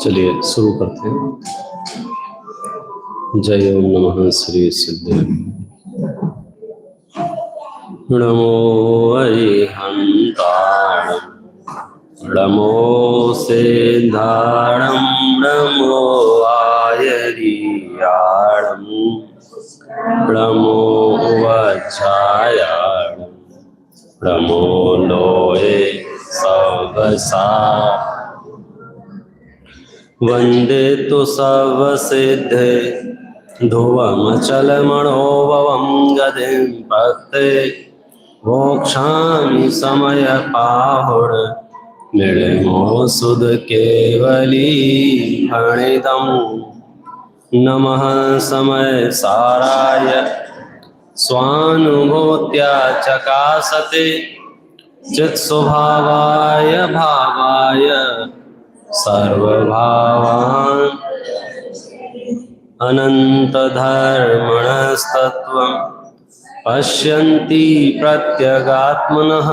चलिए शुरू करते हैं। जय ओम नमः श्री सिद्धे। नमो अरिहंताणं नमो सिद्धाणं नमो आयरियाणं नमो वज्रायाणं नमो लोये सवसा वंदे तु सर्वसिद्धे ध्रुवमचलमणोभवं गतिं पत्ते मोक्षामि समयपाहुर् निर्मो सुध केवली फणितं नमः समय साराय स्वानुभूत्या चकासते चित्स्वभावाय भावाय सर्वभावान् अनन्तधर्मणस्तत्त्वं पश्यन्ति प्रत्यगात्मनः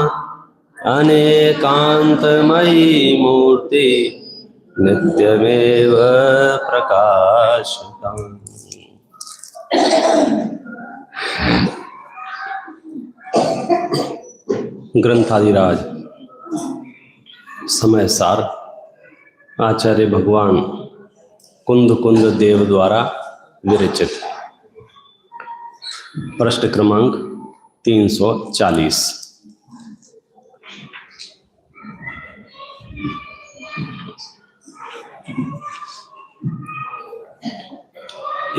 अनेकान्तमयी मूर्ति नित्यमेव प्रकाशतम्। ग्रंथादिराज समय सार आचार्य भगवान कुंद कुंद देव द्वारा विरचित। पृष्ठ क्रमांक 340।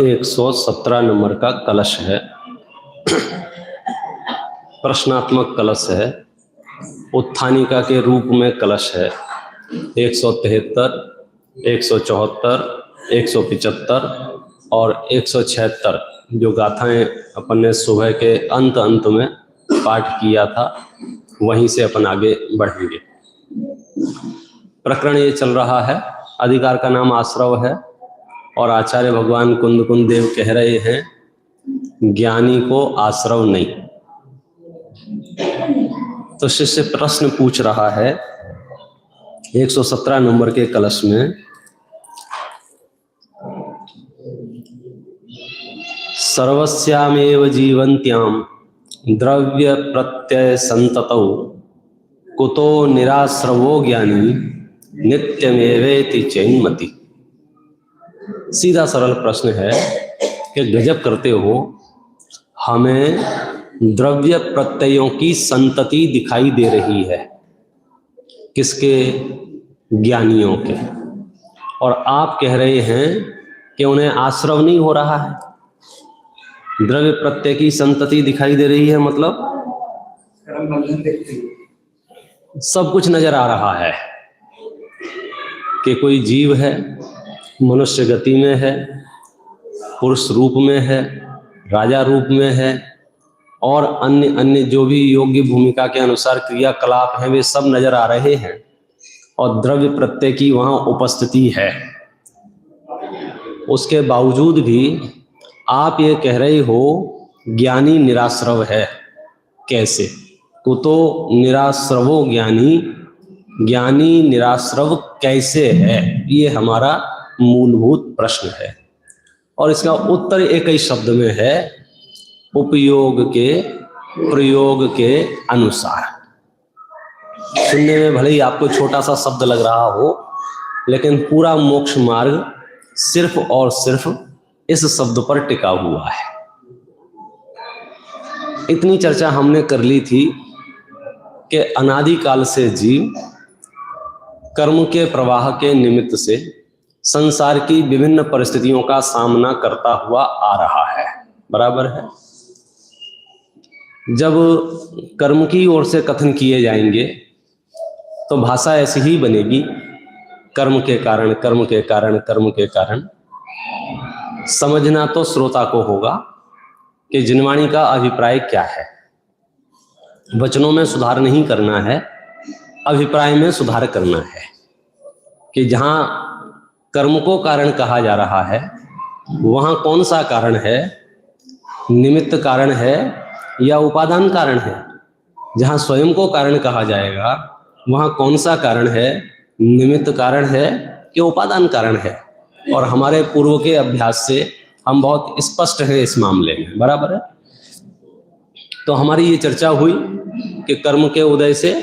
एक 117 नंबर का कलश है, प्रश्नात्मक कलश है, उत्थानिका के रूप में कलश है। 173, 174, 175 और 176 जो गाथाएं अपन ने सुबह के अंत में पाठ किया था, वहीं से अपन आगे बढ़ेंगे। प्रकरण ये चल रहा है, अधिकार का नाम आश्रव है और आचार्य भगवान कुंद कुंद देव कह रहे हैं ज्ञानी को आश्रव नहीं। तो शिष्य प्रश्न पूछ रहा है 117 नंबर के कलश में, सर्वस्यामेव जीवन्त्याम द्रव्य प्रत्यय संततौ कुतो निराश्रवो ज्ञानी नित्यमेवेति चैन्मति। सीधा सरल प्रश्न है कि गजब करते हो, हमें द्रव्य प्रत्ययों की संतति दिखाई दे रही है। किसके? ज्ञानियों के। और आप कह रहे हैं कि उन्हें आश्रव नहीं हो रहा है। द्रव्य प्रत्यय की संतति दिखाई दे रही है, मतलब सब कुछ नजर आ रहा है कि कोई जीव है, मनुष्य गति में है, पुरुष रूप में है, राजा रूप में है, और अन्य अन्य जो भी योग्य भूमिका के अनुसार क्रियाकलाप हैं वे सब नजर आ रहे हैं, और द्रव्य प्रत्यय की वहां उपस्थिति है। उसके बावजूद भी आप ये कह रहे हो ज्ञानी निराश्रव है। कैसे? तो निराश्रवो ज्ञानी, ज्ञानी निराश्रव कैसे है, ये हमारा मूलभूत प्रश्न है। और इसका उत्तर एक ही शब्द में है, उपयोग के प्रयोग के अनुसार। सुनने में भले ही आपको छोटा सा शब्द लग रहा हो, लेकिन पूरा मोक्ष मार्ग सिर्फ और सिर्फ इस शब्द पर टिका हुआ है। इतनी चर्चा हमने कर ली थी कि अनादिकाल से जीव कर्म के प्रवाह के निमित्त से संसार की विभिन्न परिस्थितियों का सामना करता हुआ आ रहा है। बराबर है। जब कर्म की ओर से कथन किए जाएंगे तो भाषा ऐसी ही बनेगी, कर्म के कारण, कर्म के कारण, कर्म के कारण। समझना तो श्रोता को होगा कि जिनवाणी का अभिप्राय क्या है। वचनों में सुधार नहीं करना है, अभिप्राय में सुधार करना है कि जहां कर्म को कारण कहा जा रहा है वहां कौन सा कारण है, निमित्त कारण है या उपादान कारण है। जहां स्वयं को कारण कहा जाएगा वहां कौन सा कारण है, निमित्त कारण है कि उपादान कारण है। और हमारे पूर्व के अभ्यास से हम बहुत स्पष्ट हैं इस मामले में। बराबर है। तो हमारी ये चर्चा हुई कि कर्म के उदय से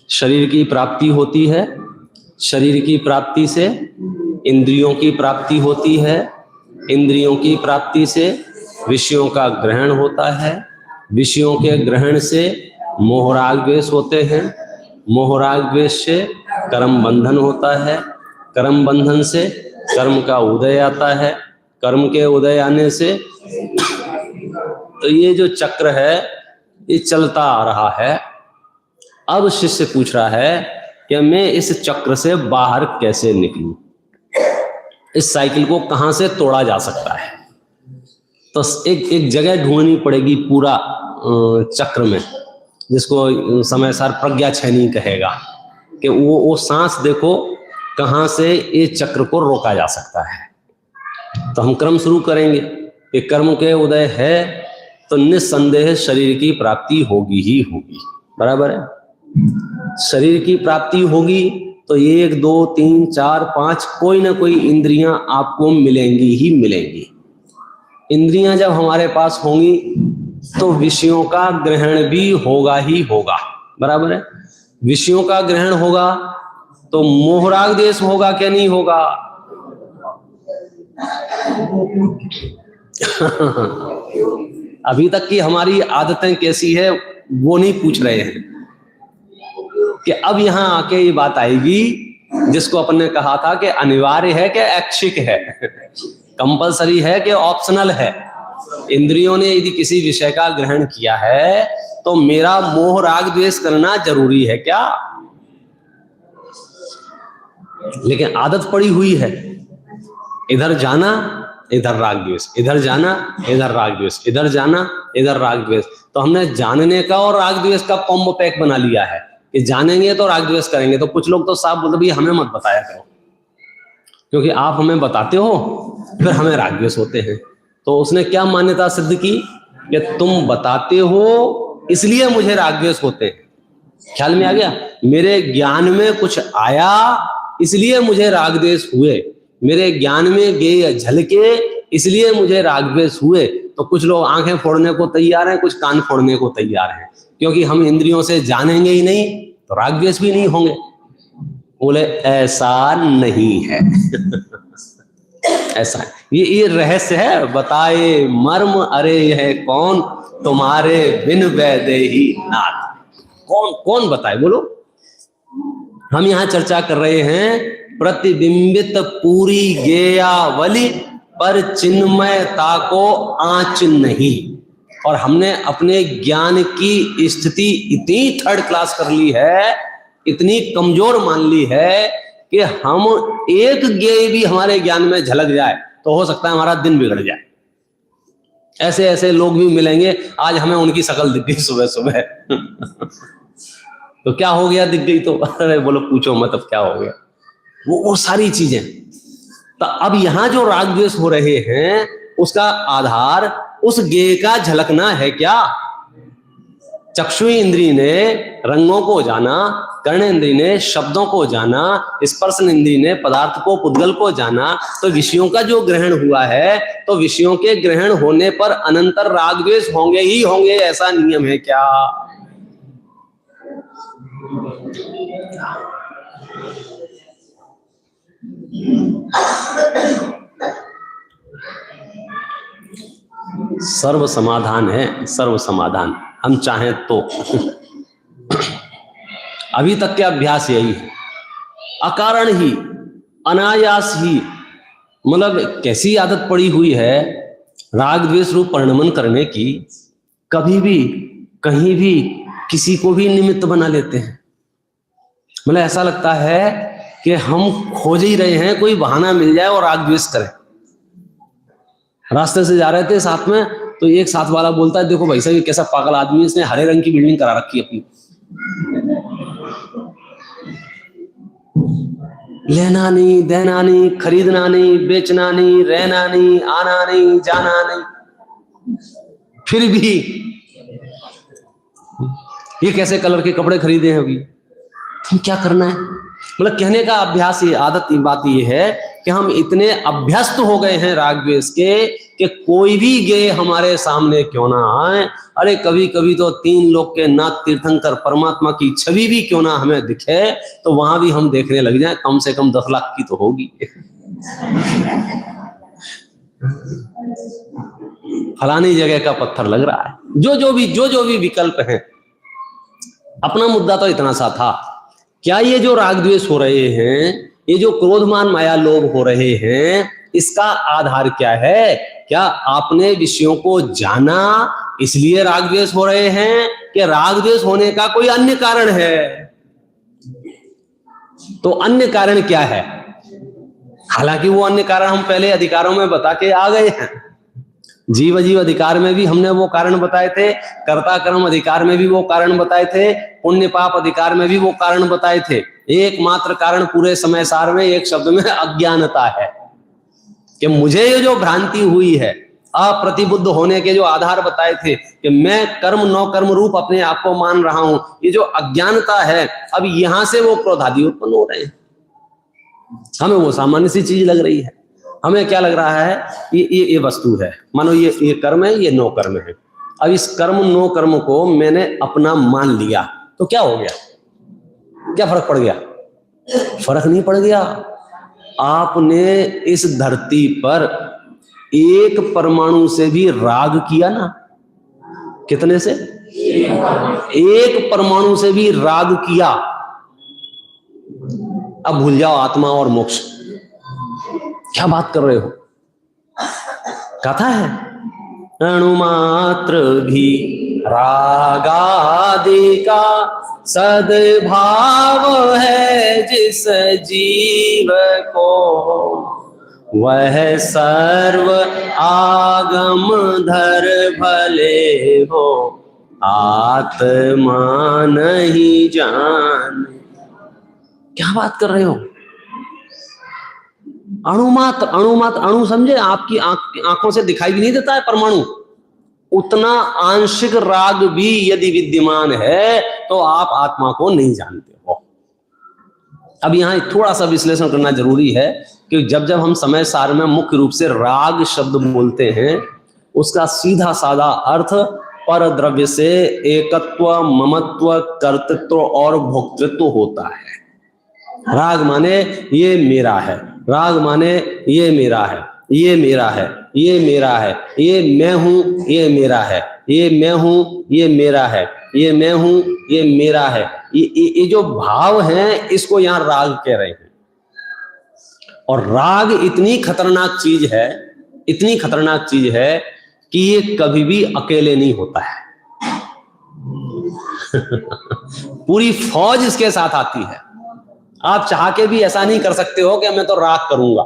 शरीर की प्राप्ति होती है, शरीर की प्राप्ति से इंद्रियों की प्राप्ति होती है, इंद्रियों की प्राप्ति से विषयों का ग्रहण होता है, विषयों के ग्रहण से मोहराग द्वेष होते हैं, मोहराग द्वेष से कर्म बंधन होता है, कर्म बंधन से कर्म का उदय आता है, कर्म के उदय आने से तो ये जो चक्र है ये चलता आ रहा है। अब शिष्य पूछ रहा है कि मैं इस चक्र से बाहर कैसे निकलूं, इस साइकिल को कहां से तोड़ा जा सकता है। तो एक जगह ढूंढनी पड़ेगी पूरा चक्र में, जिसको समय सार प्रज्ञा छैनी कहेगा कि वो सांस देखो कहां से ये चक्र को रोका जा सकता है। तो हम क्रम शुरू करेंगे कि कर्म के उदय है तो निस्संदेह शरीर की प्राप्ति होगी ही होगी। बराबर है। शरीर की प्राप्ति होगी तो 1, 2, 3, 4, 5 कोई ना कोई इंद्रियां आपको मिलेंगी ही मिलेंगी। इंद्रियां जब हमारे पास होंगी तो विषयों का ग्रहण भी होगा ही होगा। बराबर है। विषयों का ग्रहण होगा तो मोहराग देश होगा क्या नहीं होगा? अभी तक की हमारी आदतें कैसी है वो नहीं पूछ रहे हैं कि अब यहां आके ये बात आएगी जिसको अपन ने कहा था कि अनिवार्य है कि ऐच्छिक है, कंपलसरी है कि ऑप्शनल है। इंद्रियों ने यदि किसी विषय का ग्रहण किया है तो मेरा मोह राग द्वेष करना जरूरी है क्या? लेकिन आदत पड़ी हुई है, इधर जाना इधर राग द्वेष, इधर जाना इधर राग द्वेष, इधर जाना इधर राग द्वेष। तो हमने जानने का और राग द्वेष का कॉम्बो पैक बना लिया है कि जानेंगे तो राग द्वेष करेंगे। तो कुछ लोग तो साफ बोलते भैया हमें मत बताया करो, क्योंकि आप हमें बताते हो फिर हमें राग द्वेष होते हैं। तो उसने क्या मान्यता सिद्ध की कि तुम बताते हो इसलिए मुझे राग द्वेष होते हैं। ख्याल में आ गया? मेरे ज्ञान में कुछ आया इसलिए मुझे राग द्वेष हुए, मेरे ज्ञान में गए झलके इसलिए मुझे राग द्वेष हुए। तो कुछ लोग आंखें फोड़ने को तैयार हैं, कुछ कान फोड़ने को तैयार हैं, क्योंकि हम इंद्रियों से जानेंगे ही नहीं तो राग द्वेष भी नहीं होंगे। बोले ऐसा नहीं है। ऐसा है, ये रहस्य है। बताए मर्म अरे यह कौन, तुम्हारे बिन वैदेही नाथ। कौन बताए बोलो? हम यहां चर्चा कर रहे हैं प्रतिबिंबित पूरी गेयावली, पर चिन्मयता को आँच नहीं। और हमने अपने ज्ञान की स्थिति इतनी थर्ड क्लास कर ली है, इतनी कमजोर मान ली है कि हम एक गेय भी हमारे ज्ञान में झलक जाए तो हो सकता है हमारा दिन बिगड़ जाए। ऐसे ऐसे लोग भी मिलेंगे, आज हमें उनकी शक्ल दिख गई सुबह सुबह तो क्या हो गया, दिख गई तो अरे बोलो पूछो मत अब क्या हो गया, वो सारी चीजें। तो अब यहां जो राग द्वेष हो रहे हैं उसका आधार उस गेय का झलकना है क्या? चक्षु इंद्री ने रंगों को जाना, कर्ण इंद्री ने शब्दों को जाना, स्पर्श इंद्री ने पदार्थ को, पुद्गल को जाना, तो विषयों का जो ग्रहण हुआ है, तो विषयों के ग्रहण होने पर अनंतर राग द्वेष होंगे ही होंगे, ऐसा नियम है क्या? सर्व समाधान है, सर्व समाधान, हम चाहें तो। अभी तक के अभ्यास यही है, अकारण ही, अनायास ही, मतलब कैसी आदत पड़ी हुई है राग द्वेष रूप परिणमन करने की, कभी भी कहीं भी किसी को भी निमित्त बना लेते हैं। मतलब ऐसा लगता है कि हम खोज ही रहे हैं, कोई बहाना मिल जाए और राग द्वेष करें। रास्ते से जा रहे थे साथ में, तो एक साथ वाला बोलता है, देखो भाई साहब ये कैसा पागल आदमी है, इसने हरे रंग की बिल्डिंग करा रखी अपनी, लेना नहीं, देना नहीं, खरीदना नहीं, बेचना नहीं, रहना नहीं, आना नहीं, जाना नहीं, फिर भी ये कैसे कलर के कपड़े खरीदे हैं अभी, तुम क्या करना है? मतलब कहने का अभ्यास, ये आदत, ये बात ये है कि हम इतने अभ्यस्त हो गए हैं राग द्वेष के कि कोई भी गेय हमारे सामने क्यों ना आए, अरे कभी कभी तो 3 लोक के नाथ तीर्थंकर परमात्मा की छवि भी क्यों ना हमें दिखे, तो वहां भी हम देखने लग जाए, कम से कम 10 लाख की तो होगी। फलानी जगह का पत्थर लग रहा है, जो भी विकल्प है। अपना मुद्दा तो इतना सा था, क्या ये जो राग द्वेष हो रहे हैं, ये जो क्रोधमान माया लोभ हो रहे हैं, इसका आधार क्या है? क्या आपने विषयों को जाना इसलिए राग द्वेष हो रहे हैं, कि राग द्वेष होने का कोई अन्य कारण है? तो अन्य कारण क्या है? हालांकि वो अन्य कारण हम पहले अधिकारों में बता के आ गए हैं। जीव जीव अधिकार में भी हमने वो कारण बताए थे, कर्ता कर्म अधिकार में भी वो कारण बताए थे, पुण्य पाप अधिकार में भी वो कारण बताए थे। एकमात्र कारण पूरे समय सार में एक शब्द में अज्ञानता है, कि मुझे ये जो भ्रांति हुई है, अप्रतिबुद्ध होने के जो आधार बताए थे कि मैं कर्म नौ कर्म रूप अपने आप को मान रहा हूं, ये जो अज्ञानता है, अब यहां से वो क्रोधादि उत्पन्न हो रहे हैं। हमें वो सामान्य सी चीज लग रही है, हमें क्या लग रहा है, ये वस्तु है, मानो ये कर्म है, ये नो कर्म है। अब इस कर्म नो कर्म को मैंने अपना मान लिया, तो क्या हो गया? क्या फर्क पड़ गया? फर्क नहीं पड़ गया। आपने इस धरती पर एक परमाणु से भी राग किया ना? कितने से? एक परमाणु से भी राग किया। अब भूल जाओ आत्मा और मोक्ष, क्या बात कर रहे हो? कथा है, अणुमात्र भी रागादि का सद्भाव है जिस जीव को, वह सर्व आगम धर भले हो, आत्मा नहीं जान। क्या बात कर रहे हो? अणुमात्र, अणुमात्र, अणु समझे, आपकी आंखों से दिखाई भी नहीं देता है परमाणु, उतना आंशिक राग भी यदि विद्यमान है तो आप आत्मा को नहीं जानते हो। अब यहां थोड़ा सा विश्लेषण करना जरूरी है कि जब जब हम समय सार में मुख्य रूप से राग शब्द बोलते हैं, उसका सीधा साधा अर्थ पर द्रव्य से एकत्व, ममत्व, कर्तृत्व और भोक्तृत्व होता है। राग माने ये मेरा है, राग माने ये मेरा है, ये मेरा है, ये मेरा है, ये मैं हूं, ये मेरा है, ये मैं हूं, ये मेरा है, ये मैं हूं, ये मेरा है। ये जो भाव हैं, इसको यहां राग कह रहे हैं। और राग इतनी खतरनाक चीज है, इतनी खतरनाक चीज है कि ये कभी भी अकेले नहीं होता है। पूरी फौज इसके साथ आती है। आप चाह के भी ऐसा नहीं कर सकते हो कि मैं तो राग करूंगा।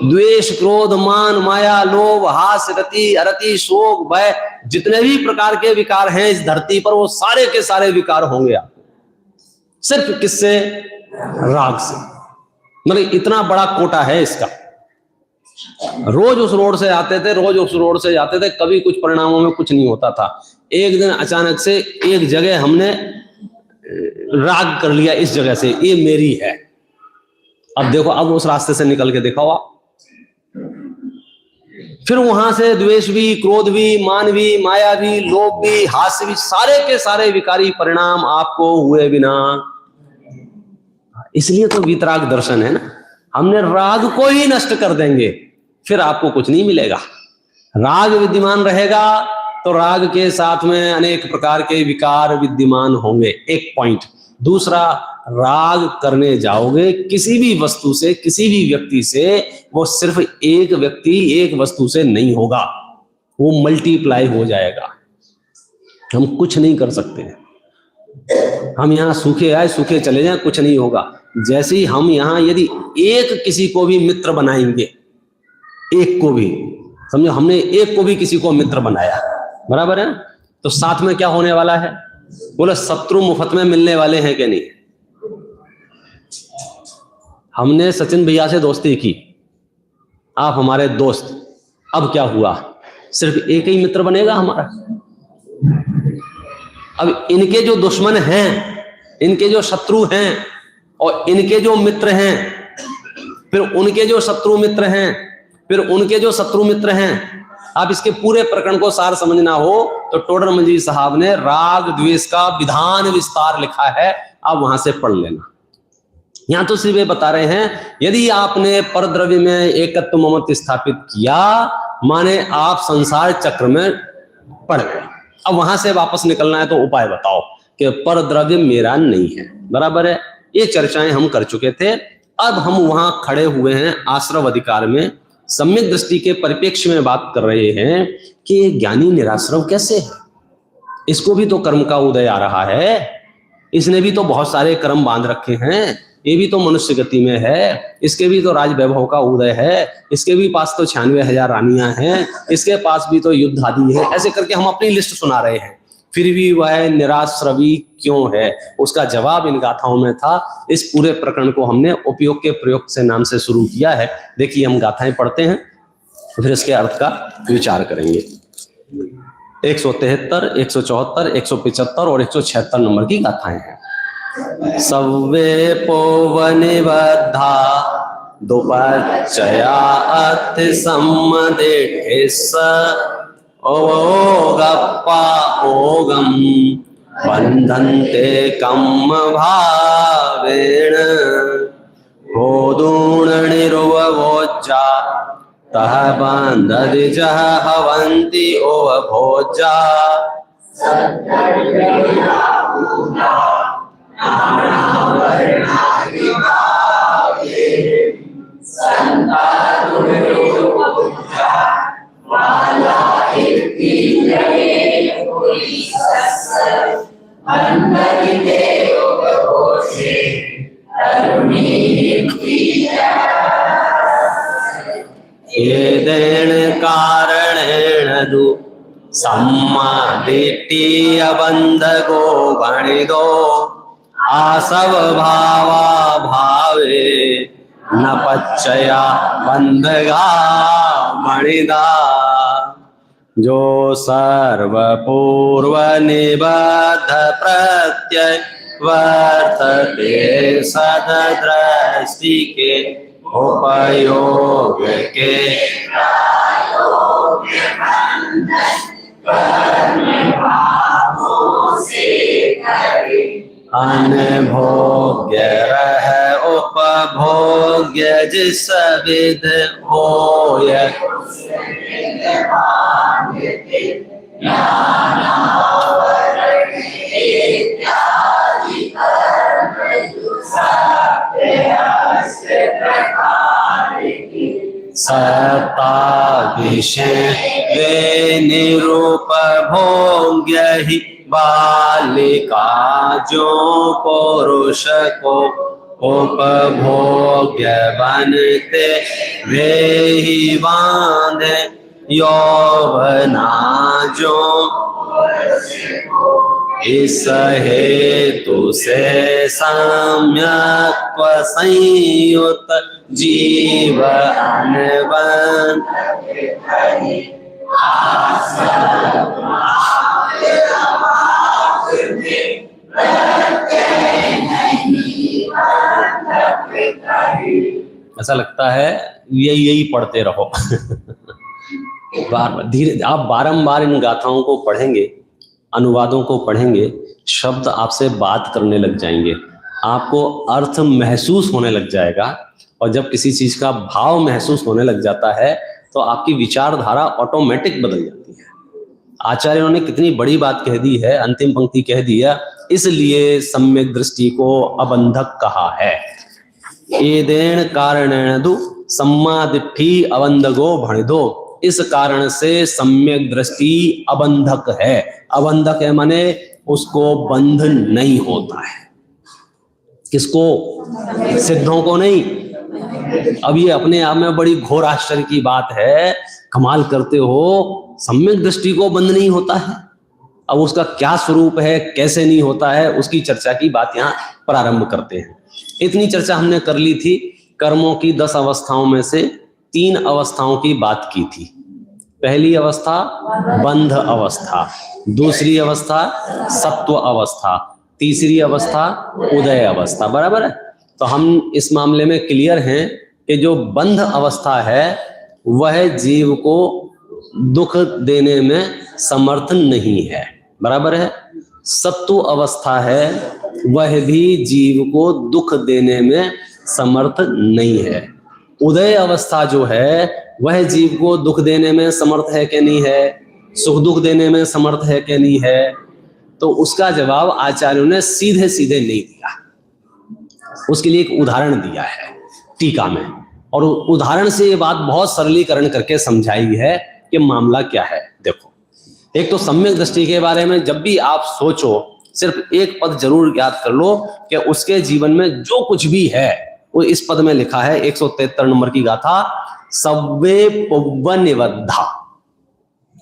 द्वेष, क्रोध, मान, माया, लोभ, हास्य, रति, अरति, शोक, भय, जितने भी प्रकार के विकार हैं इस धरती पर, वो सारे के सारे विकार होंगे आपको। सिर्फ किससे? राग से। मतलब इतना बड़ा कोटा है इसका। रोज उस रोड से आते थे, रोज उस रोड से जाते थे, कभी कुछ परिणामों में कुछ नहीं होता था। एक दिन अचानक से एक जगह हमने राग कर लिया, इस जगह से ये मेरी है। अब देखो, अब उस रास्ते से निकल के दिखाओ आप। फिर वहां से द्वेष भी, क्रोध भी, मान भी, माया भी, लोभ भी, हास्य भी, सारे के सारे विकारी परिणाम आपको हुए बिना। इसलिए तो वीतराग दर्शन है ना। हमने राग को ही नष्ट कर देंगे, फिर आपको कुछ नहीं मिलेगा। राग विद्यमान रहेगा तो राग के साथ में अनेक प्रकार के विकार विद्यमान होंगे, एक पॉइंट। दूसरा, राग करने जाओगे किसी भी वस्तु से, किसी भी व्यक्ति से, वो सिर्फ एक व्यक्ति एक वस्तु से नहीं होगा, वो मल्टीप्लाई हो जाएगा। हम कुछ नहीं कर सकते। हम यहां सूखे आए सूखे चले जाएं, कुछ नहीं होगा। जैसे ही हम यहां यदि एक किसी को भी मित्र बनाएंगे, एक को भी, समझो हमने एक को भी किसी को मित्र बनाया, बराबर है, तो साथ में क्या होने वाला है? बोले शत्रु मुफ्त में मिलने वाले हैं कि नहीं? हमने सचिन भैया से दोस्ती की, आप हमारे दोस्त, अब क्या हुआ? सिर्फ एक ही मित्र बनेगा हमारा। अब इनके जो दुश्मन हैं, इनके जो शत्रु हैं, और इनके जो मित्र हैं, फिर उनके जो शत्रु मित्र हैं, फिर उनके जो शत्रु मित्र हैं। आप इसके पूरे प्रकरण को सार समझना हो तो टोडरमल जी साहब ने राग द्वेष का विधान विस्तार लिखा है, आप वहां से पढ़ लेना। यहां तो सिर्फ ये बता रहे हैं, यदि आपने परद्रव्य में एकत्व ममत्व स्थापित किया, माने आप संसार चक्र में पड़ गए। अब वहां से वापस निकलना है तो उपाय बताओ कि परद्रव्य मेरा नहीं है, बराबर है। ये चर्चाएं हम कर चुके थे। अब हम वहां खड़े हुए हैं आश्रव अधिकार में, सम्यक दृष्टि के परिप्रेक्ष्य में बात कर रहे हैं कि ये ज्ञानी निराश्रव कैसे है? इसको भी तो कर्म का उदय आ रहा है, इसने भी तो बहुत सारे कर्म बांध रखे हैं, ये भी तो मनुष्य गति में है, इसके भी तो राज वैभव का उदय है, इसके भी पास तो 96,000 रानियां हैं, इसके पास भी तो युद्ध आदि है। ऐसे करके हम अपनी लिस्ट सुना रहे हैं, फिर भी वह निराश्रवी क्यों है? उसका जवाब इन गाथाओं में था। इस पूरे प्रकरण को हमने उपयोग के प्रयोग से नाम से शुरू किया है। देखिए, हम गाथाएं पढ़ते हैं, फिर इसके अर्थ का विचार करेंगे। 173, 174, 175 और 176 नंबर की गाथाएं हैं। सव्वे पोवनिबद्धा दुपच्चया अति सम्मदेठेस ओगप्पा ओगम बंधन्ते कम्म भावेन होदूण निरुवोज्जा तह बंधदिजः हवन्ति ओवभोज्जा येदेन कारणेन दु सम्मादिति अबन्धगो गणिदो आसव भावा भावे न पच्चया बंधगा मणिदा जो सर्व पूर्व निबद्ध प्रत्यय वर्तते सद दृष्टि के उपयोग के अनभोग्य रह उपभोग्य जिस विध होय सत्ता विषय वे निरूप भोग्य ही बालिका जो पुरुष को उपभोग्य बनते वे ही बांधे यौवना जो इस हेतु से सम्यक संयुत जीव अनबन ऐसा लगता है यही पढ़ते रहो। बार धीरे आप बारंबार इन गाथाओं को पढ़ेंगे, अनुवादों को पढ़ेंगे, शब्द आपसे बात करने लग जाएंगे, आपको अर्थ महसूस होने लग जाएगा। और जब किसी चीज का भाव महसूस होने लग जाता है तो आपकी विचारधारा ऑटोमेटिक बदल जाती है। आचार्यों ने कितनी बड़ी बात कह दी है, अंतिम पंक्ति कह दिया, इसलिए सम्यक दृष्टि को अबंधक कहा है। एदेन कारणेन दु सम्मादिट्ठी अबंधगो भणिदो, इस कारण से सम्यक दृष्टि अबंधक है। अबंधक है माने उसको बंधन नहीं होता है। किसको? सिद्धों को नहीं। अब ये अपने आप में बड़ी घोर आश्चर्य की बात है, कमाल करते हो, सम्यक दृष्टि को बंध नहीं होता है। अब उसका क्या स्वरूप है, कैसे नहीं होता है, उसकी चर्चा की बात यहाँ प्रारंभ करते हैं। इतनी चर्चा हमने कर ली थी। कर्मों की 10 अवस्थाओं में से 3 अवस्थाओं की बात की थी। पहली अवस्था बंध अवस्था, दूसरी अवस्था सत्व अवस्था, तीसरी अवस्था उदय अवस्था। बराबर है। तो हम इस मामले में क्लियर हैं कि जो बंध अवस्था है वह जीव को दुख देने में समर्थ नहीं है। बराबर है। सत्व अवस्था है वह भी जीव को दुख देने में समर्थ नहीं है। उदय अवस्था जो है वह जीव को दुख देने में समर्थ है कि नहीं है, सुख दुख देने में समर्थ है कि नहीं है। तो उसका जवाब आचार्यों ने सीधे सीधे नहीं दिया, उसके लिए एक उदाहरण दिया है टीका में, और उदाहरण से ये बात बहुत सरलीकरण करके समझाई है कि मामला क्या है। देखो, एक तो सम्यक दृष्टि के बारे में जब भी आप सोचो सिर्फ एक पद जरूर याद कर लो कि उसके जीवन में जो कुछ भी है वो इस पद में लिखा है। 173 नंबर की गाथा, सव्वे पुव्व निबद्धा।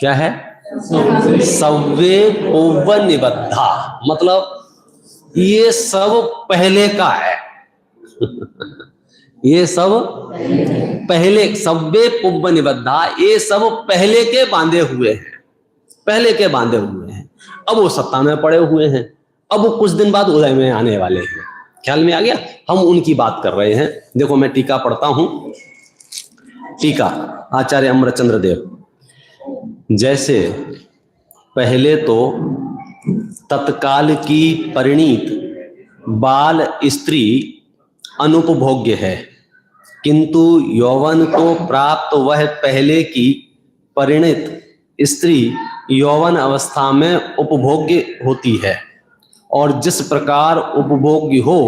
क्या है? सव्वे पुव्व निबद्धा, मतलब ये सब पहले का है। ये सब पहले, सव्वे पुव्व निबद्धा, ये सब पहले के बांधे हुए हैं, पहले के बांधे हुए हैं। अब वो सत्ता में पड़े हुए हैं, अब वो कुछ दिन बाद उदय में आने वाले हैं। ख्याल में आ गया? हम उनकी बात कर रहे हैं। देखो मैं टीका पढ़ता हूं। टीका आचार्य अमरचंद्र देव। जैसे पहले तो तत्काल की परिणीत बाल स्त्री अनुपभोग्य है, किंतु यौवन को प्राप्त वह पहले की परिणित स्त्री यौवन अवस्था में उपभोग्य होती है, और जिस प्रकार उपभोग्य हो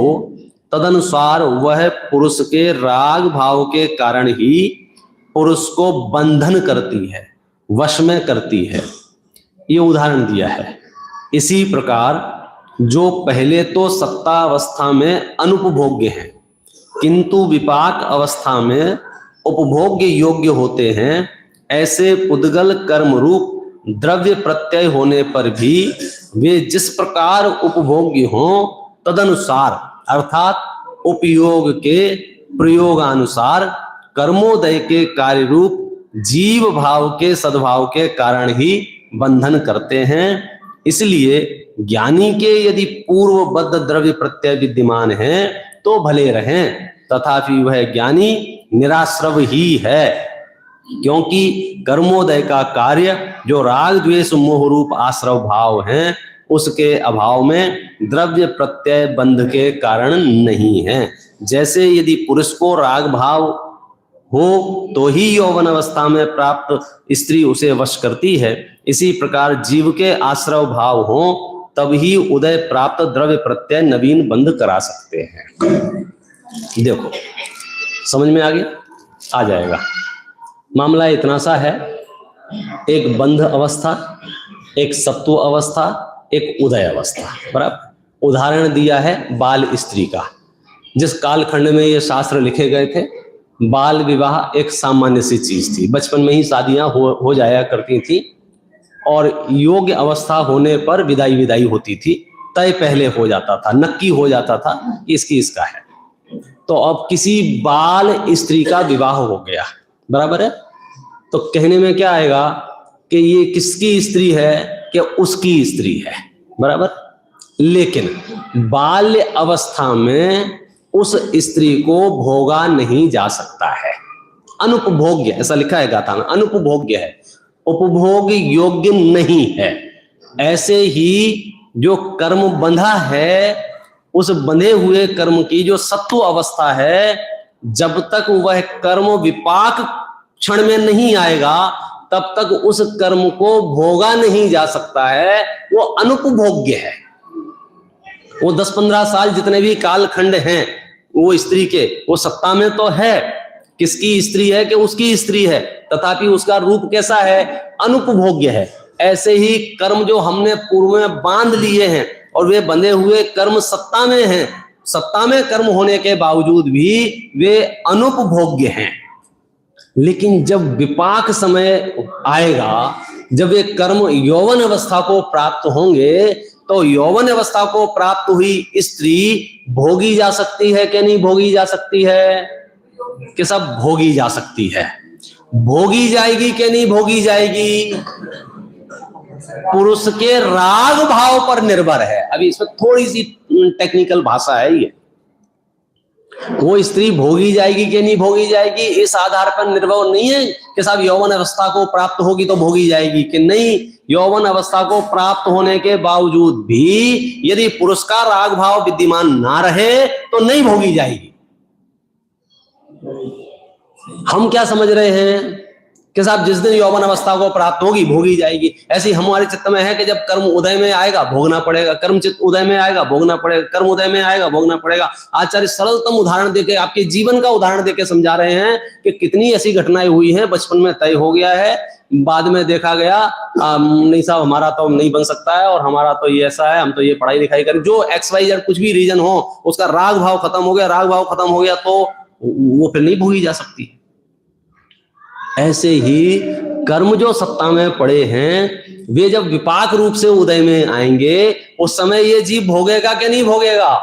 तदनुसार वह पुरुष के राग भाव के कारण ही पुरुष को बंधन करती है, वश में करती है। ये उदाहरण दिया है। इसी प्रकार जो पहले तो सत्ता अवस्था में अनुपभोग्य हैं किंतु विपाक अवस्था में उपभोग्य योग्य होते हैं, ऐसे पुद्गल कर्म रूप द्रव्य प्रत्यय होने पर भी वे जिस प्रकार उपभोग्य हों तदनुसार अर्थात उपयोग के प्रयोगानुसार कर्मोदय के कार्य रूप जीव भाव के सद्भाव के कारण ही बंधन करते हैं। इसलिए ज्ञानी के यदि पूर्वबद्ध द्रव्य प्रत्यय विद्यमान हैं तो भले रहें, तथापि वह ज्ञानी निराश्रव ही है, क्योंकि कर्मोदय का कार्य जो राग द्वेष मोह रूप आश्रव भाव हैं उसके अभाव में द्रव्य प्रत्यय बंध के कारण नहीं है। जैसे यदि पुरुष को राग भाव हो तो ही यौवन अवस्था में प्राप्त स्त्री उसे वश करती है, इसी प्रकार जीव के आश्रव भाव हो तभी उदय प्राप्त द्रव्य प्रत्यय नवीन बंध करा सकते हैं। देखो समझ में आ गया? आ जाएगा। मामला इतना सा है, एक बंध अवस्था, एक सत्व अवस्था, एक उदय अवस्था, बराबर। उदाहरण दिया है बाल स्त्री का। जिस कालखंड में ये शास्त्र लिखे गए थे, बाल विवाह एक सामान्य सी चीज थी। बचपन में ही शादियां हो जाया करती थी और योग्य अवस्था होने पर विदाई होती थी। तय पहले हो जाता था, नक्की हो जाता था इसकी इसका है। तो अब किसी बाल स्त्री का विवाह हो गया, बराबर है, तो कहने में क्या आएगा कि ये किसकी स्त्री है, कि उसकी स्त्री है, बराबर। लेकिन बाल्य अवस्था में उस स्त्री को भोगा नहीं जा सकता है, अनुपभोग्य, ऐसा लिखा है गाथा में, अनुपभोग्य है, उपभोग योग्य नहीं है। ऐसे ही जो कर्म बंधा है, उस बंधे हुए कर्म की जो सत्व अवस्था है, जब तक वह कर्म विपाक क्षण में नहीं आएगा तब तक उस कर्म को भोगा नहीं जा सकता है, वो अनुपभोग्य है। वो 10-15 साल जितने भी कालखंड हैं वो स्त्री के, वो सत्ता में तो है, किसकी स्त्री है, कि उसकी स्त्री है, तथापि उसका रूप कैसा है, अनुपभोग्य है। ऐसे ही कर्म जो हमने पूर्व में बांध लिए हैं और वे बंधे हुए कर्म सत्ता में हैं, सत्ता में कर्म होने के बावजूद भी वे अनुपभोग्य हैं। लेकिन जब विपाक समय आएगा, जब ये कर्म यौवन अवस्था को प्राप्त होंगे, तो यौवन अवस्था को प्राप्त हुई स्त्री भोगी जा सकती है कि नहीं भोगी जा सकती है, कि सब भोगी जा सकती है। भोगी जाएगी कि नहीं भोगी जाएगी, पुरुष के राग भाव पर निर्भर है। अभी इसमें थोड़ी सी टेक्निकल भाषा है ये। वो स्त्री भोगी जाएगी कि नहीं भोगी जाएगी, इस आधार पर निर्भर नहीं है कि साहब यौवन अवस्था को प्राप्त होगी तो भोगी जाएगी, कि नहीं, यौवन अवस्था को प्राप्त होने के बावजूद भी यदि पुरुष का राग भाव विद्यमान ना रहे तो नहीं भोगी जाएगी। हम क्या समझ रहे हैं कि साहब जिस दिन यौवन अवस्था को प्राप्त होगी भोगी जाएगी। ऐसे ही हमारे चित्त में है कि जब कर्म उदय में आएगा भोगना पड़ेगा, कर्म चित्त उदय में आएगा भोगना पड़ेगा, कर्म उदय में आएगा भोगना पड़ेगा। आचार्य सरलतम उदाहरण देके, आपके जीवन का उदाहरण देके समझा रहे हैं कि कितनी ऐसी घटनाएं हुई हैं, बचपन में तय हो गया है, बाद में देखा गया नहीं साहब हमारा तो नहीं बन सकता है, और हमारा तो ये ऐसा है, हम तो ये पढ़ाई लिखाई करें, जो XYZ कुछ भी रीजन हो, उसका राग भाव खत्म हो गया, राग भाव खत्म हो गया तो वो फिर नहीं भोगी जा सकती। ऐसे ही कर्म जो सत्ता में पड़े हैं, वे जब विपाक रूप से उदय में आएंगे, उस समय ये जीव भोगेगा कि नहीं भोगेगा।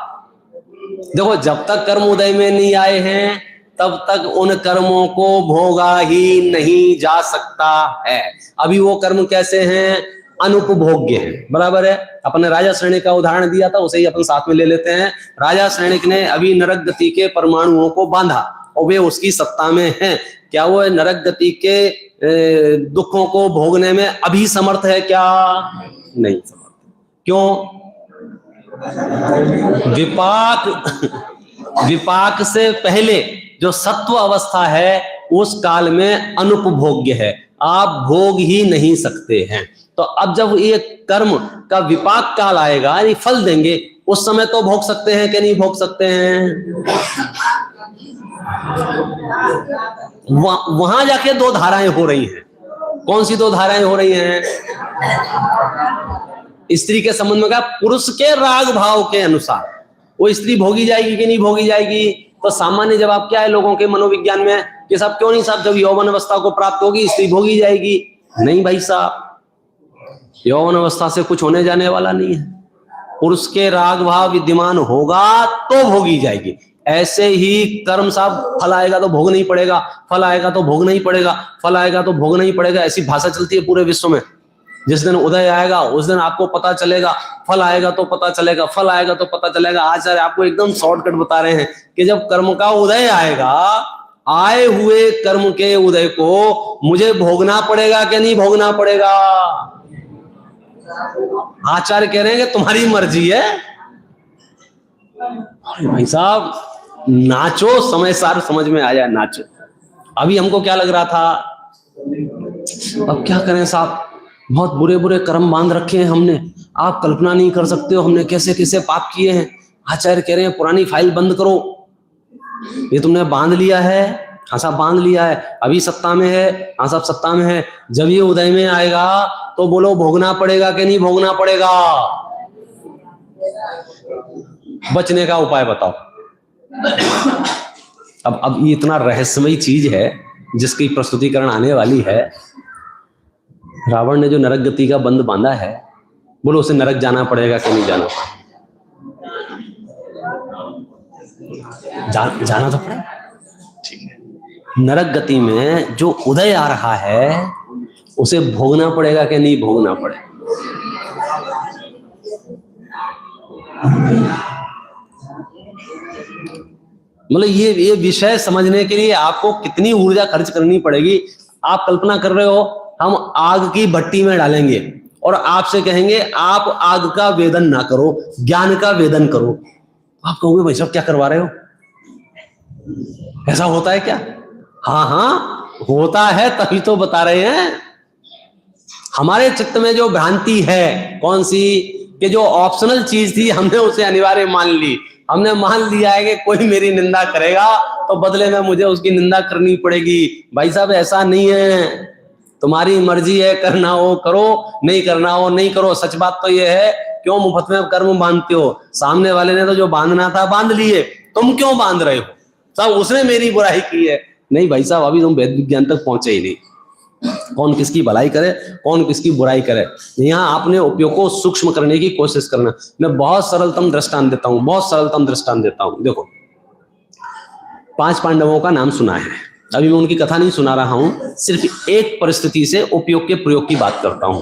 देखो जब तक कर्म उदय में नहीं आए हैं तब तक उन कर्मों को भोगा ही नहीं जा सकता है। अभी वो कर्म कैसे हैं, अनुपभोग्य हैं, बराबर है। अपने राजा श्रेणिक का उदाहरण दिया था, उसे ही अपन साथ में ले लेते हैं। राजा श्रेणिक ने अभी नरक गति के परमाणुओं को बांधा और वे उसकी सत्ता में हैं। क्या वो नरक गति के दुखों को भोगने में अभी समर्थ है क्या, नहीं समर्थ। क्यों, विपाक से पहले जो सत्व अवस्था है उस काल में अनुपभोग्य है, आप भोग ही नहीं सकते हैं। तो अब जब ये कर्म का विपाक काल आएगा, ये फल देंगे, उस समय तो भोग सकते हैं कि नहीं भोग सकते हैं। वहां जाके दो धाराएं हो रही हैं। कौन सी दो धाराएं हो रही हैं, स्त्री के संबंध में, का पुरुष के राग भाव के अनुसार वो स्त्री भोगी जाएगी कि नहीं भोगी जाएगी। तो सामान्य जवाब क्या है लोगों के मनोविज्ञान में कि साहब क्यों नहीं साहब, जब यौवन अवस्था को प्राप्त होगी स्त्री भोगी जाएगी। नहीं भाई साहब, यौवन अवस्था से कुछ होने जाने वाला नहीं है। पुरुष के राग भाव विद्यमान होगा तो भोगी जाएगी। ऐसे ही कर्म साहब फल आएगा तो भोगना ही पड़ेगा, फल आएगा तो भोगना ही पड़ेगा, फल आएगा तो भोगना ही पड़ेगा, ऐसी भाषा चलती है पूरे विश्व में। जिस दिन उदय आएगा उस दिन आपको पता चलेगा, फल आएगा तो पता चलेगा, फल आएगा तो पता चलेगा। आचार्य आपको एकदम शॉर्टकट बता रहे हैं कि जब कर्म का उदय आएगा, आए हुए कर्म के उदय को मुझे भोगना पड़ेगा कि नहीं भोगना पड़ेगा। आचार्य कह रहे हैं कि तुम्हारी मर्जी है। अरे भाई साहब नाचो, समय सार समझ में आया, नाचो। अभी हमको क्या लग रहा था, अब क्या करें साहब, बहुत बुरे बुरे कर्म बांध रखे हैं हमने, आप कल्पना नहीं कर सकते हो हमने कैसे कैसे पाप किए हैं। आचार्य कह रहे हैं पुरानी फाइल बंद करो, ये तुमने बांध लिया है, हाँ साहब बांध लिया है, अभी सत्ता में है, हाँ साहब सत्ता में है, जब ये उदय में आएगा तो बोलो भोगना पड़ेगा कि नहीं भोगना पड़ेगा? बचने का उपाय बताओ। अब ये इतना रहस्यमयी चीज है जिसकी प्रस्तुतिकरण आने वाली है। रावण ने जो नरक गति का बंध बांधा है, बोलो उसे नरक जाना पड़ेगा कि नहीं जाना? जाना तो पड़ेगा, ठीक है। नरक गति में जो उदय आ रहा है उसे भोगना पड़ेगा कि नहीं भोगना पड़ेगा? मतलब ये विषय समझने के लिए आपको कितनी ऊर्जा खर्च करनी पड़ेगी। आप कल्पना कर रहे हो हम आग की भट्टी में डालेंगे और आपसे कहेंगे आप आग का वेदन ना करो, ज्ञान का वेदन करो। आप कहोगे भाई साहब क्या करवा रहे हो? ऐसा होता है क्या? हाँ हाँ होता है, तभी तो बता रहे हैं। हमारे चित्त में जो भ्रांति है, कौन सी? कि जो ऑप्शनल चीज थी हमने उसे अनिवार्य मान ली। हमने मान लिया है कि कोई मेरी निंदा करेगा तो बदले में मुझे उसकी निंदा करनी पड़ेगी। भाई साहब ऐसा नहीं है, तुम्हारी मर्जी है, करना हो करो, नहीं करना हो नहीं करो। सच बात तो यह है, क्यों मुफ्त में कर्म बांधते हो? सामने वाले ने तो जो बांधना था बांध लिए, तुम क्यों बांध रहे हो? साहब उसने मेरी बुराई की है। नहीं भाई साहब अभी तुम वेद विज्ञान तक पहुंचे ही नहीं। कौन किसकी भलाई करे, कौन किसकी बुराई करे, यहाँ आपने उपयोग को सूक्ष्म करने की कोशिश करना। मैं बहुत सरलतम दृष्टांत देता हूं, बहुत सरलतम दृष्टांत देता हूं। देखो 5 पांडवों का नाम सुना है, अभी मैं उनकी कथा नहीं सुना रहा हूं, सिर्फ एक परिस्थिति से उपयोग के प्रयोग की बात करता हूं।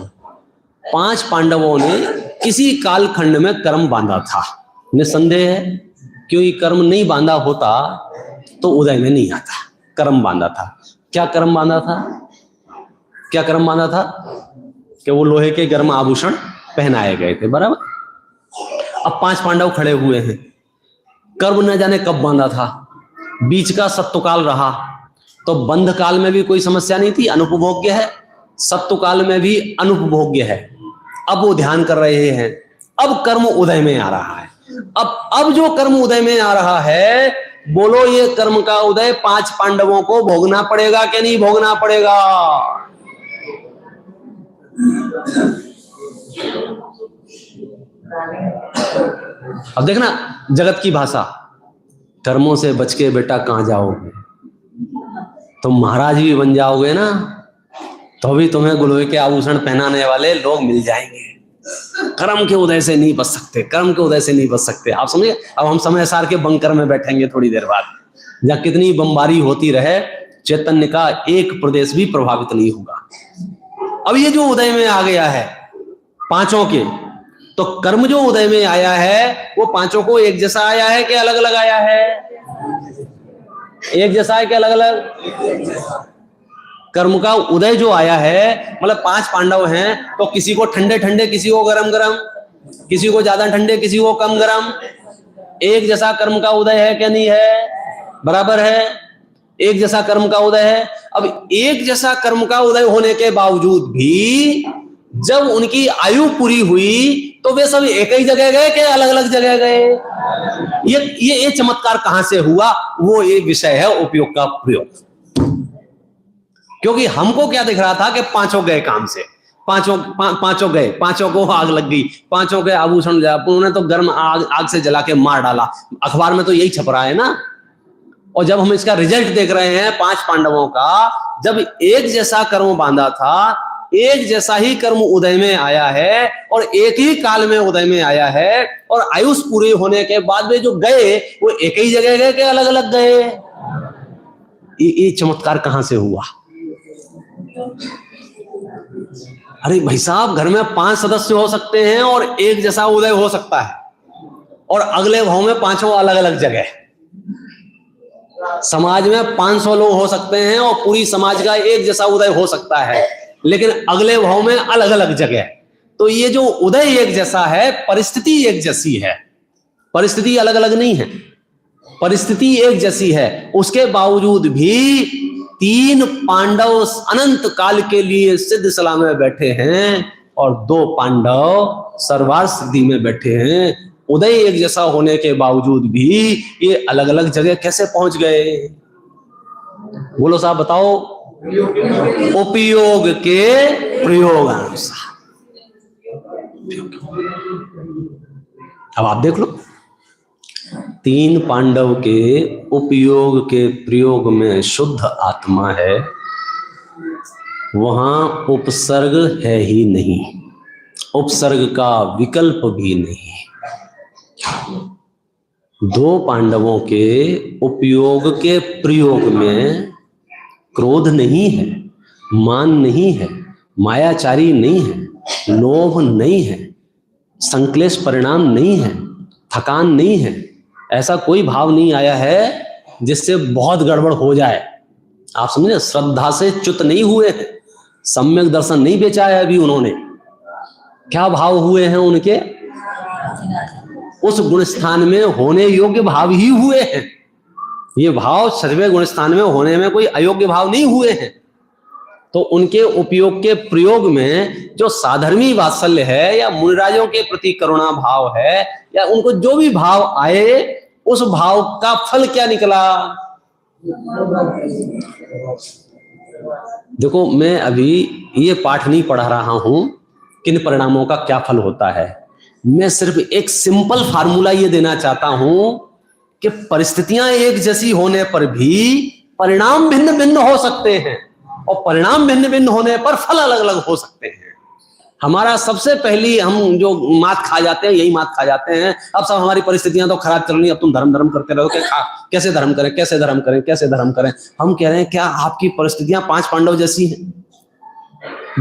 5 पांडवों ने किसी कालखंड में कर्म बांधा था, निसंदेह है, क्योंकि कर्म नहीं बांधा होता तो उदय में नहीं आता। कर्म बांधा था। क्या कर्म बांधा था? क्या कर्म बांधा था? कि वो लोहे के गर्म आभूषण पहनाए गए थे, बराबर। अब 5 पांडव खड़े हुए हैं, कर्म न जाने कब बांधा था, बीच का सत्वकाल रहा, तो बंध काल में भी कोई समस्या नहीं थी, अनुपभोग्य है, सत्वकाल में भी अनुपभोग्य है। अब वो ध्यान कर रहे हैं, अब कर्म उदय में आ रहा है। अब जो कर्म उदय में आ रहा है, बोलो ये कर्म का उदय 5 पांडवों को भोगना पड़ेगा कि नहीं भोगना पड़ेगा? अब देखना जगत की भाषा, कर्मों से बच के बेटा कहां जाओगे? तुम महाराज भी बन जाओगे ना तो भी तुम्हें गुलोय के आभूषण पहनाने वाले लोग मिल जाएंगे। कर्म के उदय से नहीं बच सकते, कर्म के उदय से नहीं बच सकते। आप समझे? अब हम समय सार के बंकर में बैठेंगे थोड़ी देर बाद, जहां कितनी बमबारी होती रहे, चैतन्य का एक प्रदेश भी प्रभावित नहीं होगा। अब ये जो उदय में आ गया है 5 के, तो कर्म जो उदय में आया है वो 5 को एक जैसा आया है कि अलग अलग आया है? एक जैसा है कि अलग अलग? कर्म का उदय जो आया है, मतलब 5 पांडव हैं तो किसी को ठंडे ठंडे, किसी को गरम गरम, किसी को ज्यादा ठंडे, किसी को कम गरम। एक जैसा कर्म का उदय है क्या नहीं है? बराबर है, एक जैसा कर्म का उदय है। अब एक जैसा कर्म का उदय होने के बावजूद भी जब उनकी आयु पूरी हुई तो वे सब एक ही जगह गए कि अलग अलग जगह गए? ये चमत्कार कहां से हुआ? वो एक विषय है उपयोग का प्रयोग। क्योंकि हमको क्या दिख रहा था कि 5 गए काम से, 5 गए, 5 को आग लग गई, 5 के आभूषण उन्होंने तो गर्म आग से जला के मार डाला। अखबार में तो यही छप रहा है ना। और जब हम इसका रिजल्ट देख रहे हैं 5 पांडवों का, जब एक जैसा कर्म बांधा था, एक जैसा ही कर्म उदय में आया है और एक ही काल में उदय में आया है, और आयुष पूरी होने के बाद वे जो गए वो एक ही जगह गए कि अलग अलग गए? ये चमत्कार कहां से हुआ? अरे भाई साहब, घर में 5 सदस्य हो सकते हैं और एक जैसा उदय हो सकता है, और अगले भाव में 5 अलग अलग जगह। समाज में 500 लोग हो सकते हैं और पूरी समाज का एक जैसा उदय हो सकता है, लेकिन अगले भाव में अलग अलग जगह। तो ये जो उदय एक जैसा है, परिस्थिति एक जैसी है, परिस्थिति अलग अलग नहीं है, परिस्थिति एक जैसी है। उसके बावजूद भी 3 पांडव अनंत काल के लिए सिद्ध सलाह में बैठे हैं और 2 पांडव सर्वार्थ सिद्धि में बैठे हैं। उदय एक जैसा होने के बावजूद भी ये अलग अलग जगह कैसे पहुंच गए? बोलो साहब बताओ। उपयोग के प्रयोग अनुसार। अब आप देख लो, 3 पांडव के उपयोग के प्रयोग में शुद्ध आत्मा है, वहां उपसर्ग है ही नहीं, उपसर्ग का विकल्प भी नहीं। 2 पांडवों के उपयोग के प्रयोग में क्रोध नहीं है, मान नहीं है, मायाचारी नहीं है, लोभ नहीं है, संक्लेश परिणाम नहीं है, थकान नहीं है, ऐसा कोई भाव नहीं आया है जिससे बहुत गड़बड़ हो जाए। आप समझे? श्रद्धा से च्युत नहीं हुए हैं, सम्यक दर्शन नहीं बेचा है अभी उन्होंने। क्या भाव हुए हैं उनके? उस गुण स्थान में होने योग्य भाव ही हुए हैं। ये भाव सर्वे गुण स्थान में होने में कोई अयोग्य भाव नहीं हुए हैं। तो उनके उपयोग के प्रयोग में जो साधर्मी वात्सल्य है या मुनिराजों के प्रति करुणा भाव है या उनको जो भी भाव आए, उस भाव का फल क्या निकला? देखो, मैं अभी ये पाठ नहीं पढ़ा रहा हूं किन परिणामों का क्या फल होता है। मैं सिर्फ एक सिंपल फार्मूला ये देना चाहता हूं कि परिस्थितियां एक जैसी होने पर भी परिणाम भिन्न भिन्न हो सकते हैं और परिणाम भिन्न भिन्न होने पर फल अलग अलग हो सकते हैं। हमारा सबसे पहली हम जो मात खा जाते हैं, यही मात खा जाते हैं, अब सब हमारी परिस्थितियां तो खराब चल रही, अब तुम धर्म धर्म करते रहो, कैसे धर्म करें, कैसे धर्म करें, कैसे धर्म करें। हम कह रहे हैं क्या आपकी परिस्थितियां 5 पांडव जैसी हैं?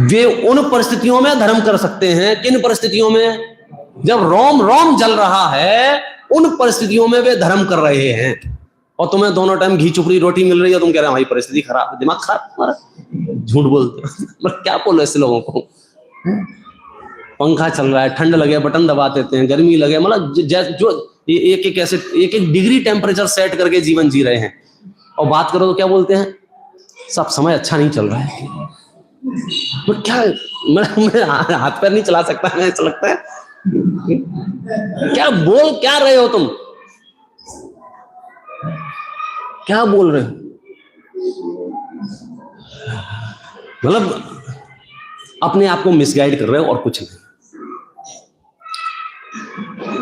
वे उन परिस्थितियों में धर्म कर सकते हैं। किन परिस्थितियों में? जब रोम रोम जल रहा है, उन परिस्थितियों में वे धर्म कर रहे हैं। और तुम्हें दोनों टाइम घी चुपड़ी रोटी मिल रही है, तुम कह रहे हो हमारी परिस्थिति खराब है, दिमाग खराब तुम्हारा, झूठ बोलते हो। क्या बोलो ऐसे लोगों को? पंखा चल रहा है, ठंड लगे बटन दबा देते हैं, गर्मी लगे, मतलब जो एक डिग्री टेम्परेचर सेट करके जीवन जी रहे हैं। और बात करो तो क्या बोलते हैं? सब समय अच्छा नहीं चल रहा है। तो क्या मैं हाथ पैर नहीं चला सकता, मैं ऐसा लगता है। क्या बोल क्या रहे हो तुम? क्या बोल रहे हो? मतलब अपने आप को मिसगाइड कर रहे हो और कुछ नहीं।